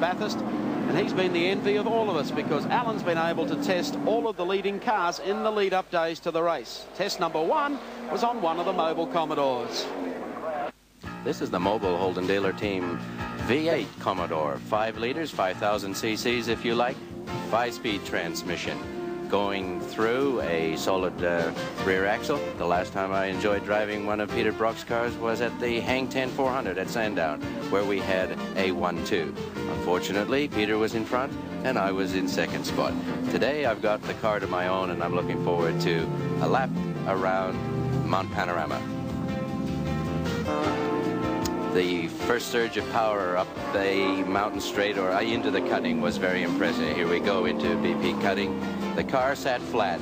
Bathurst, and he's been the envy of all of us because Allan's been able to test all of the leading cars in the lead-up days to the race. Test number 1 was on one of the mobile Commodores. This is the mobile Holden dealer team V8 Commodore, 5 litres, 5,000 cc's if you like, 5-speed transmission, going through a solid rear axle. The last time I enjoyed driving one of Peter Brock's cars was at the Hang 10 400 at Sandown, where we had a 1-2. Unfortunately, Peter was in front and I was in second spot. Today I've got the car to my own and I'm looking forward to a lap around Mount Panorama. The first surge of power up the mountain straight or into the cutting was very impressive. Here we go into BP cutting. The car sat flat,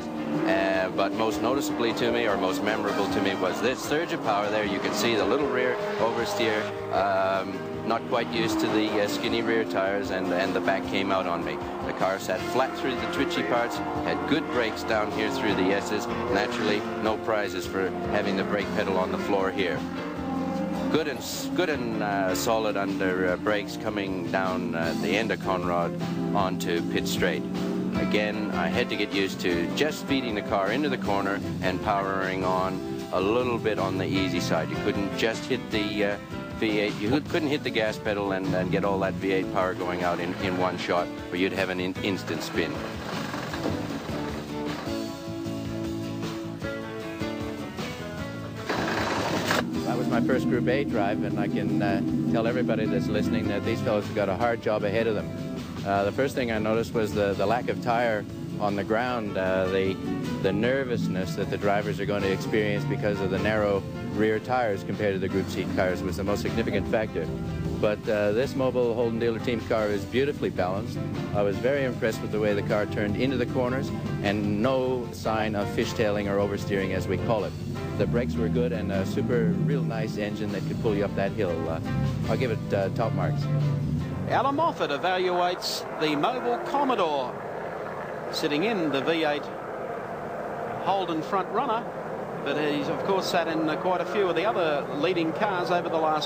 but most noticeably to me, or most memorable to me, was this surge of power there. You can see the little rear oversteer, not quite used to the skinny rear tires, and the back came out on me. The car sat flat through the twitchy parts, had good brakes down here through the S's. Naturally, no prizes for having the brake pedal on the floor here. Good and solid under brakes coming down the end of Conrod onto pit straight. Again, I had to get used to just feeding the car into the corner and powering on a little bit on the easy side. You couldn't just hit the V8, you couldn't hit the gas pedal and get all that V8 power going out in one shot, or you'd have an instant spin. That was my first Group A drive, and I can tell everybody that's listening that these fellows have got a hard job ahead of them. The first thing I noticed was the lack of tire on the ground, the nervousness that the drivers are going to experience because of the narrow rear tires compared to the Group C cars was the most significant factor. But this mobile Holden dealer team car is beautifully balanced. I was very impressed with the way the car turned into the corners, and no sign of fishtailing or oversteering as we call it. The brakes were good and a real nice engine that could pull you up that hill. I'll give it top marks. Allan Moffat evaluates the mobile Commodore, sitting in the V8 Holden front runner, but he's of course sat in quite a few of the other leading cars over the last